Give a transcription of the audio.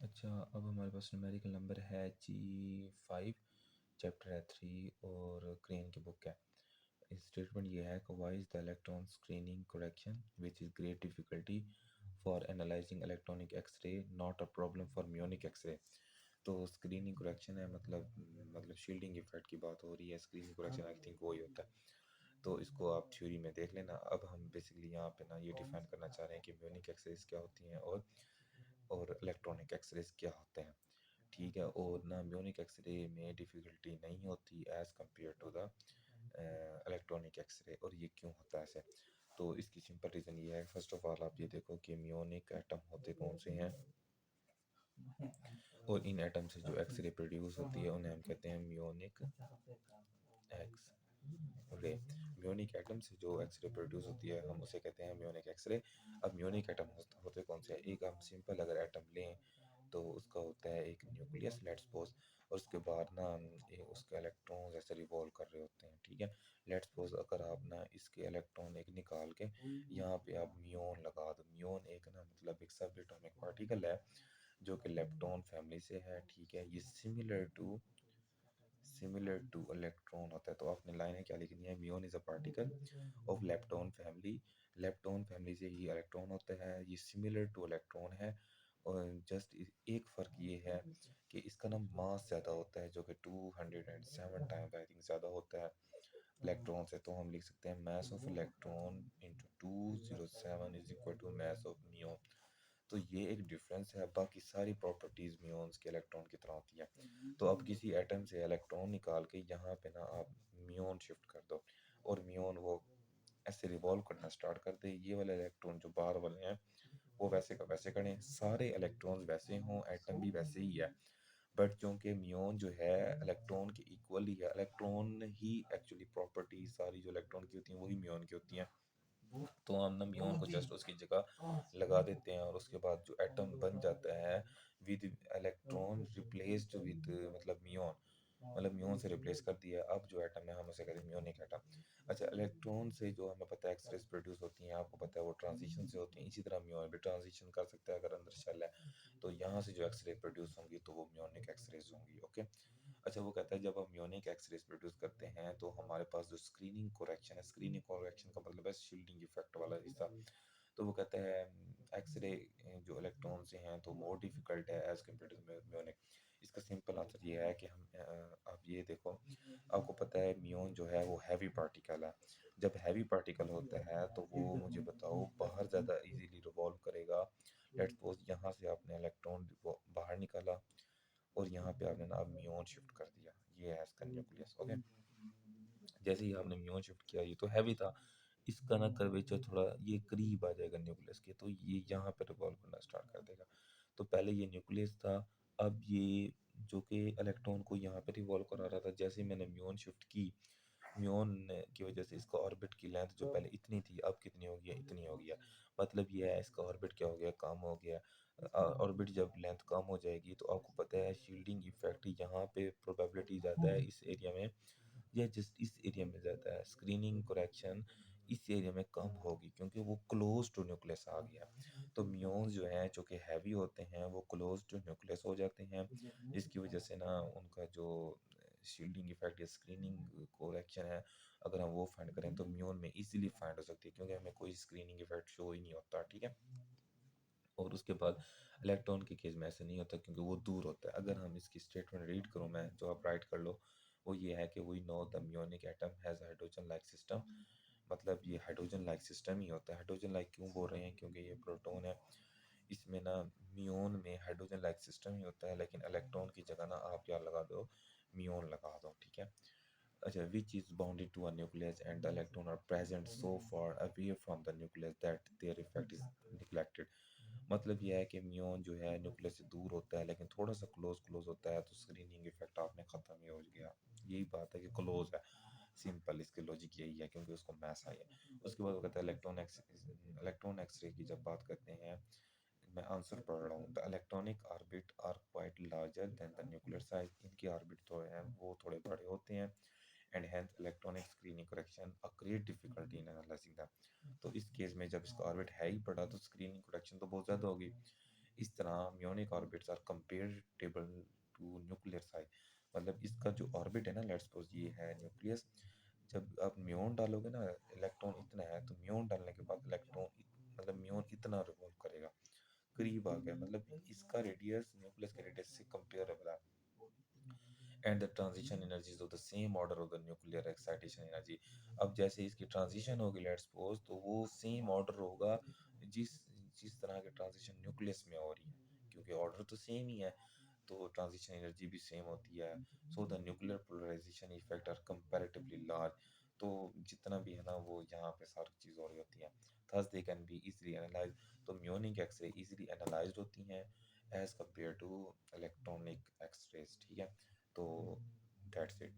अच्छा, अब हमारे पास न्यूमेरिकल नंबर है G5, चैप्टर है 3 और क्रेन की बुक है। इस स्टेटमेंट ये है कि why is the electron screening correction which is great difficulty for analysing electronic X ray not a problem for muonic X ray. तो स्क्रीनिंग करेक्शन है, मतलब शील्डिंग इफेक्ट की बात हो रही है। स्क्रीनिंग करेक्शन आई थिंक वही होता है। तो इसको आप थ्योरी में देख लेना। अब हम बेसिकली यहाँ पे ना ये डिफाइन करना चाह रहे हैं कि म्योनिक एक्सरेज क्या होती हैं और इलेक्ट्रॉनिक एक्सरेज क्या होते हैं। ठीक है, और ना म्योनिक एक्सरे में डिफ़िकल्टी नहीं होती as compare to the electronic x ray. और ये क्यों होता है ऐसे? तो इसकी सिंपल रीज़न ये है, फर्स्ट ऑफ ऑल आप ये देखो कि म्योनिक एटम होते कौन से हैं, और इन एटम से जो एक्सरे प्रोड्यूस होती है उन्हें हम कहते हैं म्योनिक एक्स रे। म्योनिक एटम से जो एक्सरे प्रोड्यूस होती है हम उसे कहते हैं म्योनिक एक्सरे। अब म्योनिक एटम होते कौन से हैं? एक हम सिंपल अगर एटम लें तो उसका होता है एक न्यूक्लियस, लेट्स सपोज, और उसके बाद ना उसके इलेक्ट्रॉन्स ऐसे रिवॉल्व कर रहे होते हैं। ठीक है, लेट्स सपोज अगर आप ना इसके इलेक्ट्रॉन एक निकाल के यहाँ पे आप म्योन लगा दो। म्योन एक ना मतलब एक सब एटॉमिक पार्टिकल है जो कि लेप्टॉन फैमिली से है। ठीक है, ये सिमिलर टू इलेक्ट्रॉन होता है। तो आपने लाइनें क्या लिखनी है? Muon is a particle of lepton family. Lepton family से ही इलेक्ट्रॉन होता है, ये सिमिलर टू इलेक्ट्रॉन है। और जस्ट एक फ़र्क ये है कि इसका ना मास ज़्यादा होता है, जो कि 207 टाइम्स आई थिंक ज़्यादा होता है इलेक्ट्रॉन से। तो हम लिख सकते हैं mass of electron into 207 is equal to mass of muon. तो ये एक डिफरेंस है, बाकी सारी प्रॉपर्टीज म्यून्स के इलेक्ट्रॉन की तरह होती है। तो अब किसी एटम से इलेक्ट्रॉन निकाल के यहाँ पे ना आप म्यून शिफ्ट कर दो, और म्यून वो ऐसे रिवॉल्व करना स्टार्ट कर दे। ये वाले इलेक्ट्रॉन जो बाहर वाले हैं वो वैसे का वैसे करें, सारे इलेक्ट्रॉन वैसे हों, एटम भी वैसे ही है। बट चूंकि म्यून जो है इलेक्ट्रॉन के इक्वल ही है, इलेक्ट्रॉन ही एक्चुअली प्रॉपर्टी सारी जो इलेक्ट्रॉन की होती हैं वही म्यून की होती हैं। तो हम ना म्यून को जस्ट उसकी जगह लगा देते हैं, और उसके बाद जो एटम बन जाता है विद इलेक्ट्रॉन रिप्लेस्ड विद मतलब म्यून, मतलब म्यून से रिप्लेस कर दिया। अब जो एटम है हम उसे कहते हैं म्यूनिक एटम। अच्छा, इलेक्ट्रॉन से जो हमें पता है एक्सरेज प्रोड्यूस होती हैं, आपको पता है वो ट्रांजिशन से होती हैं। इसी तरह म्यून भी ट्रांजिशन कर सकता है अगर अंदर शेल है। तो यहाँ से जो एक्सरे प्रोड्यूस होंगी तो वो म्यूनिक एक्सरेज होंगी। ओके, अच्छा, वो कहता है जब हम म्योनिक एक्सरेज प्रोड्यूस करते हैं तो हमारे पास जो स्क्रीनिंग कोरेक्शन है, स्क्रीनिंग कोरेक्शन का मतलब है शील्डिंग इफेक्ट वाला हिस्सा। तो वो कहता है एक्सरे जो इलेक्ट्रॉन से हैं तो मोर डिफिकल्ट है एज कम्पेयर टू म्योनिक। इसका सिंपल आंसर ये है कि हम आप ये देखो, आपको पता है म्योन जो है वो हैवी पार्टिकल है। जब हैवी पार्टिकल होता है तो वो मुझे बताओ बाहर ज़्यादा इजीली रिवॉल्व करेगा। लेट्स सपोज यहाँ से आपने इलेक्ट्रॉन बाहर निकाला और यहाँ पे आपने ना अब म्यून शिफ्ट कर दिया, ये है इसका न्यूक्लियस। ओके, जैसे ही आपने म्यून शिफ्ट किया, ये तो हैवी था, इसका ना कर्वेचर थोड़ा ये करीब आ जाएगा न्यूक्लियस के, तो ये यहाँ पे रिवॉल्व करना स्टार्ट कर देगा। तो पहले ये न्यूक्लियस था, अब ये जो कि इलेक्ट्रॉन को यहाँ पे रिवॉल्व करा रहा था, जैसे ही मैंने म्यून शिफ्ट की, म्यून की वजह से इसका ऑर्बिट की लेंथ जो पहले इतनी थी अब कितनी हो गई है? इतनी हो गया। मतलब ये है इसका ऑर्बिट क्या हो गया? कम हो गया। ऑर्बिट जब लेंथ कम हो जाएगी तो आपको पता है शील्डिंग इफेक्ट यहाँ पे प्रोबेबिलिटी ज़्यादा है इस एरिया में, या जस्ट इस एरिया में ज़्यादा है। स्क्रीनिंग करेक्शन इस एरिया में कम होगी क्योंकि वो क्लोज टू न्यूक्लियस आ गया। तो म्यून्स जो हैं जो कि हैवी होते हैं वो क्लोज टू न्यूक्लियस हो जाते हैं, जिसकी वजह से ना उनका जो शील्डिंग इफेक्ट या स्क्रीनिंग कोरेक्शन है, अगर हम वो फाइंड करें तो म्यून में इजीली फाइंड हो सकती है, क्योंकि हमें कोई स्क्रीनिंग इफेक्ट शो ही नहीं होता। ठीक है, और उसके बाद इलेक्ट्रॉन के केस में ऐसे नहीं होता क्योंकि वो दूर होता है। अगर हम इसकी स्टेटमेंट रीड करूँ मैं, जो आप राइट कर लो, वो ये है कि we know the muonic atom has hydrogen like system. मतलब ये हाइड्रोजन लाइक सिस्टम ही होता है। हाइड्रोजन लाइक क्यों बोल रहे हैं? क्योंकि ये प्रोटॉन है, इसमें ना म्यून में हाइड्रोजन लाइक सिस्टम ही होता है, लेकिन इलेक्ट्रॉन की जगह ना आप क्या लगा दो? म्यून लगा दो। ठीक है, अच्छा, which is bounded to a nucleus and the electron are present so far away from the nucleus that their effect is neglected। मतलब यह है कि म्यून जो है न्यूक्लियस से दूर होता है लेकिन थोड़ा सा क्लोज क्लोज होता है, तो स्क्रीनिंग इफेक्ट आपने ख़त्म ही हो गया। यही बात है कि क्लोज है, सिंपल इसके लॉजिक यही है क्योंकि उसको मैस आई है। उसके बाद वो कहता है इलेक्ट्रॉन एक्सरे की जब बात करते हैं, मैं आंसर पढ़ रहा हूँ। The electronic orbit are quite larger than the nuclear size. इनके ऑर्बिट जो हैं वो थोड़े बड़े होते हैं, and hence electronic screening correction a great difficulty in analysing them. तो इस केस में जब इसका ऑर्बिट है ही बड़ा तो स्क्रीनिंग करेक्शन तो बहुत ज़्यादा होगी। इस तरह muonic orbits are comparable to nuclear size. मतलब इसका जो ऑर्बिट है ना, लेट्स सपोज ये है न्यूक्लियस, जब आप म्योन डालोगे ना, इलेक्ट्रॉन इतना है, तो म्योन डालने के बाद मतलब म्योन इतना रिवॉल्व करेगा, करीब आ गया, मतलब इसका रेडियस न्यूक्लियस के रेडियस से कंपेरेबल है। And the transition energies of the same order of the nuclear excitation energy. अब जैसे इसकी ट्रांजिशन होगी लेट्स सपोज, तो वो सेम ऑर्डर होगा जिस जिस तरह की ट्रांजिशन न्यूक्लियस में हो रही है, क्योंकि ऑर्डर तो सेम ही है, तो ट्रांजिशन एनर्जी भी सेम होती है। So the nuclear polarisation effect are comparatively large. तो जितना भी है ना, वो यहाँ पे सारी चीज़ हो रही होती है, thus they can be easily analyse. तो म्योनिक एक्सरे इजीली एनालाइज होती हैं as compare to electronic x-rays, ठीक है। तो दैट्स इट।